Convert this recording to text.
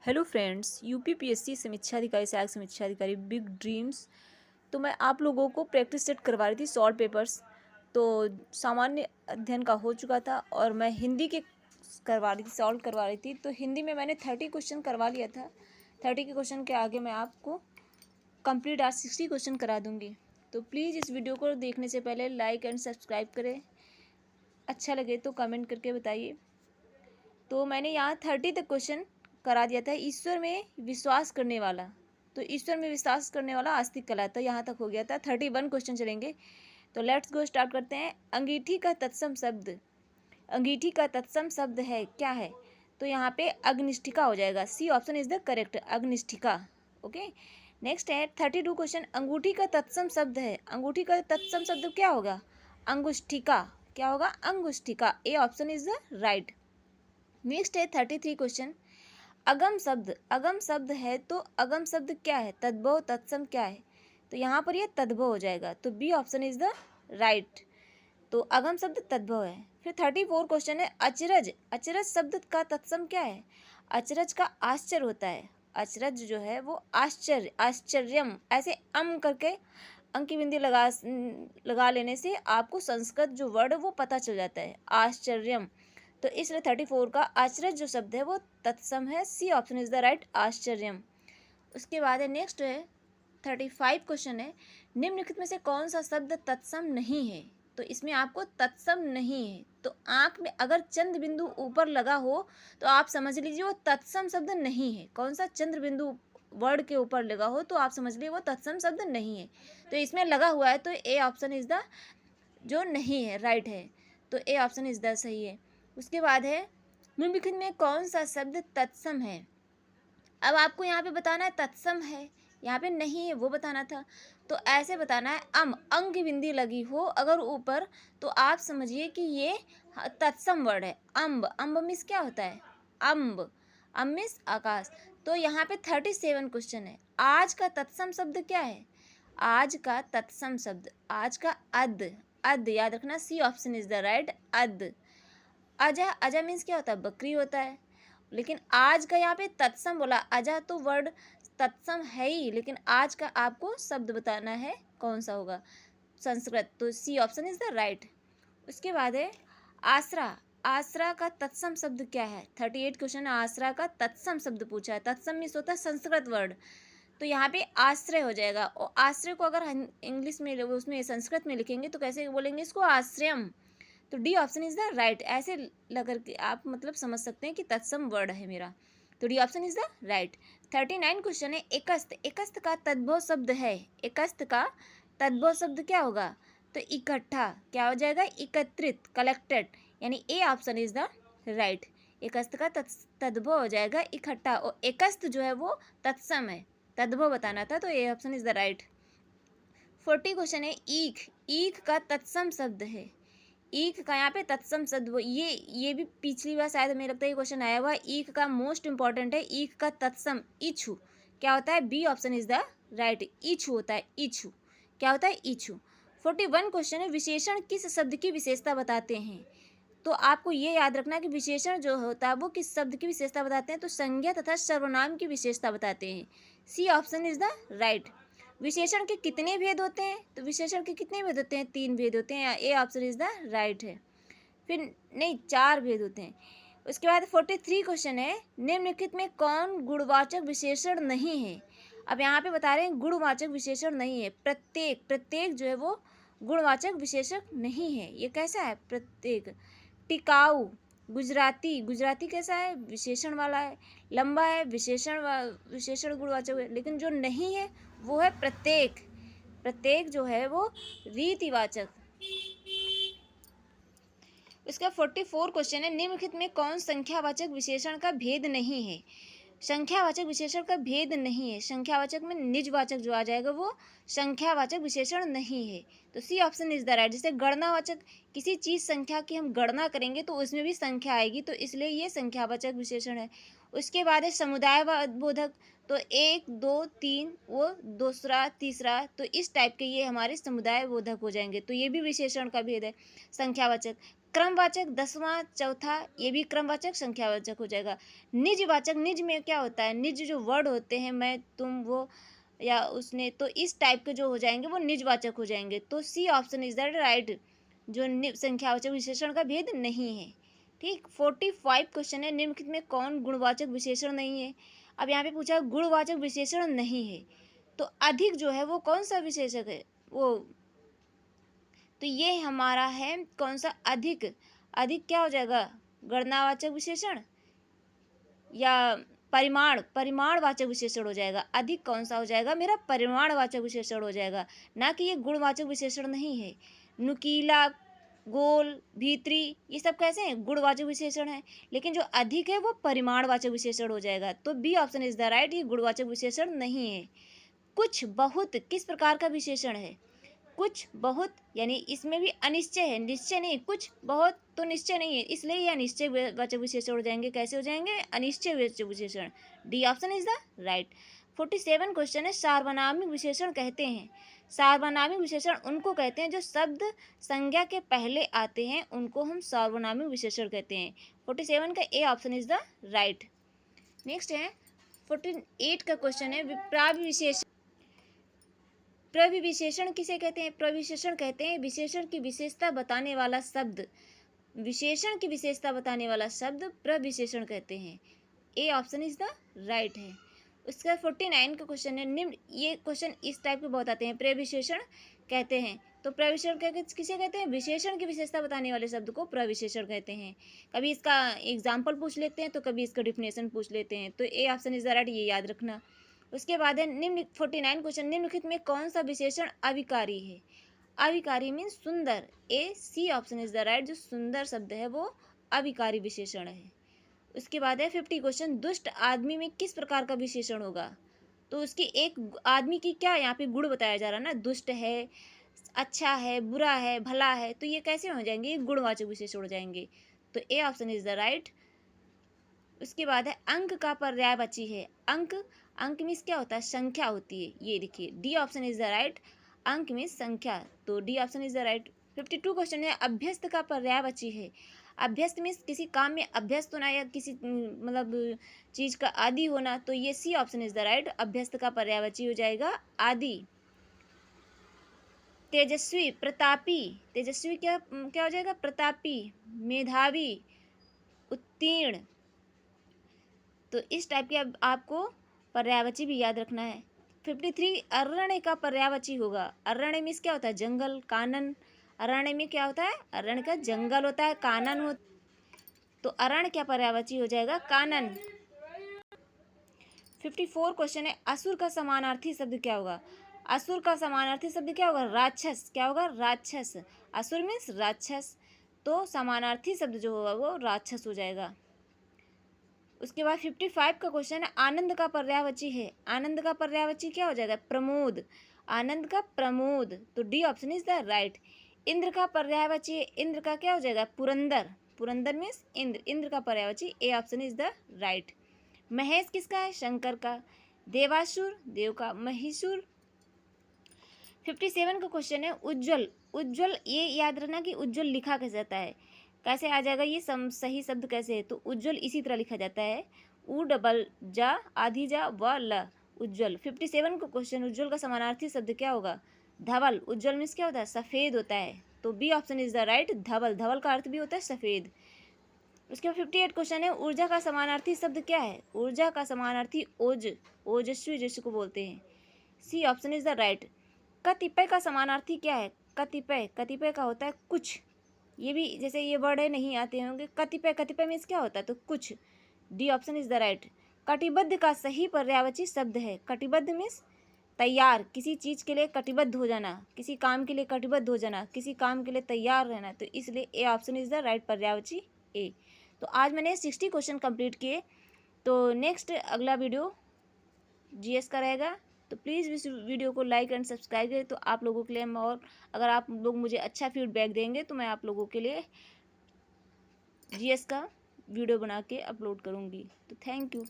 Hello friends, UPPSC समीक्षा अधिकारी सहायक समीक्षा अधिकारी बिग ड्रीम्स। तो मैं आप लोगों को प्रैक्टिस सेट करवा रही थी शॉर्ट पेपर्स। तो सामान्य अध्ययन का हो चुका था और मैं हिंदी के करवा रही थी, सॉल्व करवा रही थी। तो हिंदी में मैंने 30 क्वेश्चन करवा लिया था। 30 के क्वेश्चन के आगे मैं आपको कंप्लीट आज 60 क्वेश्चन करा दूंगी। तो प्लीज़ इस वीडियो को देखने से पहले लाइक एंड सब्सक्राइब करें। अच्छा लगे तो कमेंट करके बताइए। तो मैंने यहाँ 30 तक क्वेश्चन करा दिया था। ईश्वर में विश्वास करने वाला, तो ईश्वर में विश्वास करने वाला आस्तिक कहलाता है। यहाँ तक हो गया था। 31 क्वेश्चन चलेंगे। तो लेट्स गो, स्टार्ट करते हैं। अंगीठी का तत्सम शब्द, अंगीठी का तत्सम शब्द है क्या है? तो यहाँ पे अग्निष्ठिका हो जाएगा। C option is the correct, अग्निष्ठिका। ओके, नेक्स्ट है 32 क्वेश्चन। अंगूठी का तत्सम शब्द है, अंगूठी का तत्सम शब्द क्या होगा? अंगुष्ठिका। क्या होगा? अंगुष्ठिका। A option is the right. Next है 33 क्वेश्चन। अगम शब्द, अगम शब्द है तो अगम शब्द क्या है? तद्भव तत्सम क्या है? तो यहाँ पर ये तद्भव हो जाएगा। तो B option is the right. तो अगम शब्द तद्भव है। फिर 34 क्वेश्चन है। अचरज, अचरज शब्द का तत्सम क्या है? अचरज का आश्चर्य होता है। अचरज जो है वो आश्चर्य, आश्चर्यम, ऐसे अम करके अंक की बिंदी लगा लेने से आपको संस्कृत जो वर्ड है वो पता चल जाता है, आश्चर्यम। तो इसलिए 34 का आश्चर्य जो शब्द है वो तत्सम है। C option is the right, आश्चर्यम। उसके बाद है नेक्स्ट है 35 क्वेश्चन है। निम्नलिखित में से कौन सा शब्द तत्सम नहीं है? तो इसमें आपको तत्सम नहीं है। तो आंख में अगर चंद्र बिंदु ऊपर लगा हो तो आप समझ लीजिए वो तत्सम शब्द नहीं है। कौन सा? चंद्र बिंदु वर्ड के ऊपर लगा हो तो आप समझ लीजिए वो तत्सम शब्द नहीं है। तो इसमें लगा हुआ है तो ए ऑप्शन इज द जो नहीं है, राइट है। तो ए ऑप्शन इज द सही है। उसके बाद है निम्नलिखित में कौन सा शब्द तत्सम है? अब आपको यहाँ पे बताना है तत्सम है, यहाँ पे नहीं है वो बताना था। तो ऐसे बताना है अंग की बिंदी लगी हो अगर ऊपर तो आप समझिए कि ये तत्सम वर्ड है। अम्ब, अम्ब मिस क्या होता है? अम्ब, अम्ब मिस आकाश। तो यहाँ पे 37 क्वेश्चन है। आज का तत्सम शब्द क्या है? आज का तत्सम शब्द, आज का अद, अद याद रखना। C option is the right, अद। अजा, अजा मीन्स क्या होता है? बकरी होता है। लेकिन आज का यहाँ पे तत्सम बोला, अजा तो वर्ड तत्सम है ही, लेकिन आज का आपको शब्द बताना है कौन सा होगा, संस्कृत। तो C option is the right. उसके बाद है आसरा, आसरा का तत्सम शब्द क्या है? 38 क्वेश्चन आसरा का तत्सम शब्द पूछा है। तत्सम मीन्स होता है संस्कृत वर्ड। तो यहाँ पे आश्रय हो जाएगा। और आश्रय को अगर हम इंग्लिश में उसमें संस्कृत में लिखेंगे तो कैसे बोलेंगे इसको? आश्रयम। तो D option is the right. ऐसे लगर के आप मतलब समझ सकते हैं कि तत्सम वर्ड है मेरा। तो D option is the right. 39 question है। एकस्त, एकस्त का तद्भव शब्द है। एकस्त का तद्भव शब्द क्या होगा? तो इकट्ठा। क्या हो जाएगा? एकत्रित, कलेक्टेड। यानी A option is the right. एकस्त का तद्भव हो जाएगा इकट्ठा। और एकस्त जो है वो तत्सम है, तद्भव बताना था। तो ए option is the right. 40 question है। ईख, ईख का तत्सम शब्द है। ईख का यहाँ पे तत्सम शब्द ये भी पिछली बार शायद मुझे लगता है ये क्वेश्चन आया हुआ है। ईख का मोस्ट इंपॉर्टेंट है। ईख का तत्सम इच्छु क्या होता है? B option is the right, इच्छु होता है। इच्छु क्या होता है? इच्छु। 41 क्वेश्चन है। विशेषण किस शब्द की विशेषता बताते हैं? तो आपको ये याद रखना कि विशेषण जो होता है वो किस शब्द की विशेषता बताते हैं? तो संज्ञा तथा सर्वनाम की विशेषता बताते हैं। C option is the right. विशेषण के कितने भेद होते हैं? तो विशेषण के कितने भेद होते हैं? 3 भेद होते हैं। ए ऑप्शन इज द राइट है। फिर नहीं, 4 भेद होते हैं। उसके बाद 43 क्वेश्चन है। निम्नलिखित में कौन गुणवाचक विशेषण नहीं है? अब यहाँ पे बता रहे हैं गुणवाचक विशेषण नहीं है। प्रत्येक, प्रत्येक जो है वो गुणवाचक विशेषण नहीं है। ये कैसा है? प्रत्येक। टिकाऊ, गुजराती, गुजराती कैसा है? विशेषण वाला है। लंबा है, विशेषण गुणवाचक है। लेकिन जो नहीं है वो है प्रत्येक। प्रत्येक जो है वो रीतिवाचक। इसका 44 क्वेश्चन है। निम्नलिखित में कौन संख्यावाचक विशेषण का भेद नहीं है? संख्यावाचक विशेषण का भेद नहीं है। संख्यावाचक में निजवाचक जो आ जाएगा वो संख्यावाचक विशेषण नहीं है। तो C option is the right. जैसे गणनावाचक, किसी चीज संख्या की हम गणना करेंगे तो उसमें भी संख्या आएगी, तो इसलिए ये संख्यावाचक विशेषण है। उसके बाद है समुदाय बोधक। तो 1 2 3 वो दूसरा तीसरा, तो इस टाइप के ये हमारे समुदाय बोधक हो जाएंगे। तो ये भी विशेषण का भेद है, संख्यावाचक। क्रमवाचक 10वां चौथा ये भी क्रमवाचक संख्यावाचक हो जाएगा। निजवाचक, निज में क्या होता है, निज जो वर्ड होते हैं मैं तुम वो या उसने, तो इस टाइप के जो हो जाएंगे वो निजवाचक हो जाएंगे। तो C option is that right, जो संख्यावाचक विशेषण का भेद नहीं है। ठीक, 45 क्वेश्चन है, निम्नलिखित में कौन गुणवाचक विशेषण नहीं है। अब यहाँ पे पूछा गुणवाचक विशेषण नहीं है, तो अधिक जो है वो कौन सा विशेषक है वो, तो ये हमारा है कौन सा, अधिक। अधिक क्या हो जाएगा, गणनावाचक विशेषण या परिमाणवाचक विशेषण हो जाएगा। अधिक कौन सा हो जाएगा, मेरा परिमाणवाचक विशेषण हो जाएगा, ना कि ये गुणवाचक विशेषण नहीं है। नुकीला, गोल, भीतरी, ये सब कैसे हैं, गुणवाचक विशेषण है, लेकिन जो अधिक है वो परिमाणवाचक विशेषण हो जाएगा। तो B option is the right, ये गुणवाचक विशेषण नहीं है। कुछ बहुत किस प्रकार का विशेषण है, कुछ बहुत यानी इसमें भी अनिश्चय है, निश्चय नहीं। कुछ बहुत तो निश्चय नहीं है, इसलिए ये अनिश्चय वाचक विशेषण हो जाएंगे। कैसे हो जाएंगे, अनिश्चय वाचक विशेषण। D option is the right. 47 question है, सार्वनामिक विशेषण कहते हैं। सार्वनामिक विशेषण उनको कहते हैं जो शब्द संज्ञा के पहले आते हैं, उनको हम सार्वनामिक विशेषण कहते हैं। 47 का ए option is the right. Next है 48 का क्वेश्चन है, विशेषण। प्रविशेषण किसे कहते हैं, प्रविशेषण कहते हैं विशेषण की विशेषता बताने वाला शब्द। विशेषण की विशेषता बताने वाला शब्द प्रविशेषण कहते हैं। ए ऑप्शन इज द राइट है। उसका 49 का क्वेश्चन है, निम्न, ये क्वेश्चन इस टाइप के बहुत आते हैं। प्रविशेषण कहते हैं, तो प्रविशेषण किसे कहते हैं, विशेषण की विशेषता बताने वाले शब्द को प्रविशेषण कहते हैं। कभी इसका एग्जाम्पल पूछ लेते हैं तो कभी इसका डिफिनेशन पूछ लेते हैं। तो ए ऑप्शन इज द राइट, ये याद रखना। उसके बाद है निम्न 49 क्वेश्चन, निम्नलिखित में कौन सा विशेषण अविकारी है। अविकारी मीन्स सुंदर। A C option is the right, जो सुंदर शब्द है वो अविकारी विशेषण है। उसके बाद है 50 क्वेश्चन, दुष्ट आदमी में किस प्रकार का विशेषण होगा। तो उसकी एक आदमी की क्या यहाँ पे गुण बताया जा रहा है ना, दुष्ट है, अच्छा है, बुरा है, भला है, तो ये कैसे हो जाएंगे, ये गुणवाचक विशेषण हो जाएंगे। तो ए ऑप्शन इज द राइट। उसके बाद है अंक का पर्यायवाची है। अंक, अंक मीन्स क्या होता है, संख्या होती है। ये देखिए D option is the right, अंक मीन्स संख्या, तो D option is the right. 52 question है, अभ्यस्त का पर्यायवाची है। अभ्यस्त मीन्स किसी काम में अभ्यस्त होना या किसी मतलब चीज का आदि होना, तो ये C option is the right, अभ्यस्त का पर्यायवाची हो जाएगा आदि। तेजस्वी, प्रतापी, तेजस्वी क्या क्या हो जाएगा, प्रतापी, मेधावी, उत्तीर्ण, तो इस टाइप के आपको पर्यायवाची भी याद रखना है। 53 अरण्य का पर्यायवाची होगा। अरण्य मीन्स क्या होता है, जंगल, कानन। अरण्य में क्या होता है, अरण्य का जंगल होता है, कानन हो, तो अरण्य क्या पर्यायवाची हो जाएगा, कानन। 54 क्वेश्चन है, असुर का समानार्थी शब्द क्या होगा। असुर का समानार्थी शब्द क्या होगा, राक्षस। क्या होगा, राक्षस। असुर मीन्स राक्षस, तो समानार्थी शब्द जो होगा वो राक्षस हो जाएगा। उसके बाद 55 का क्वेश्चन है, आनंद का पर्यायवाची है। आनंद का पर्यायवाची क्या हो जाएगा, प्रमोद। आनंद का प्रमोद, तो D option is the right. Indra का पर्यायवाची है। इंद्र का क्या हो जाएगा, पुरंदर। पुरंदर मीन्स इंद्र। इंद्र का पर्यायवाची ए option is the right. Mahesh किसका है, शंकर का। देवासुर, देव का। महिषुर। 57 का क्वेश्चन है, उज्ज्वल। उज्ज्वल, ये याद रखना कि उज्ज्वल लिखा कैसे जाता है, कैसे आ जाएगा ये सही शब्द कैसे है, तो उज्ज्वल इसी तरह लिखा जाता है, उ डबल जा आधी जा व ल, उज्ज्वल। 57 का क्वेश्चन, उज्ज्वल का समानार्थी शब्द क्या होगा, धवल। उज्ज्वल मीन्स क्या होता है, सफ़ेद होता है, तो B option is the right, धवल। धवल का अर्थ भी होता है सफ़ेद। उसके बाद 58 क्वेश्चन है, ऊर्जा का समानार्थी शब्द क्या है। ऊर्जा का समानार्थी ओज, ओजस्वी जिसको बोलते हैं। C option is the right. कतिपय का समानार्थी क्या है, कतिपय। कतिपय का होता है कुछ। ये भी जैसे ये वर्ड है नहीं आते होंगे, कतिपय। कतिपय मीन्स क्या होता है, तो कुछ। D option is the right. कटिबद्ध का सही पर्यायवाची शब्द है। कटिबद्ध मीन्स तैयार, किसी चीज़ के लिए कटिबद्ध हो जाना, किसी काम के लिए कटिबद्ध हो जाना, किसी काम के लिए तैयार रहना, तो इसलिए ए ऑप्शन इज द राइट पर्यायवाची ए। तो आज मैंने 60 क्वेश्चन कंप्लीट किए। तो नेक्स्ट अगला वीडियो जीएस का रहेगा, तो प्लीज़ इस वीडियो को लाइक एंड सब्सक्राइब करें, तो आप लोगों के लिए और अगर आप लोग मुझे अच्छा फीडबैक देंगे तो मैं आप लोगों के लिए जीएस का वीडियो बना के अपलोड करूँगी। तो थैंक यू।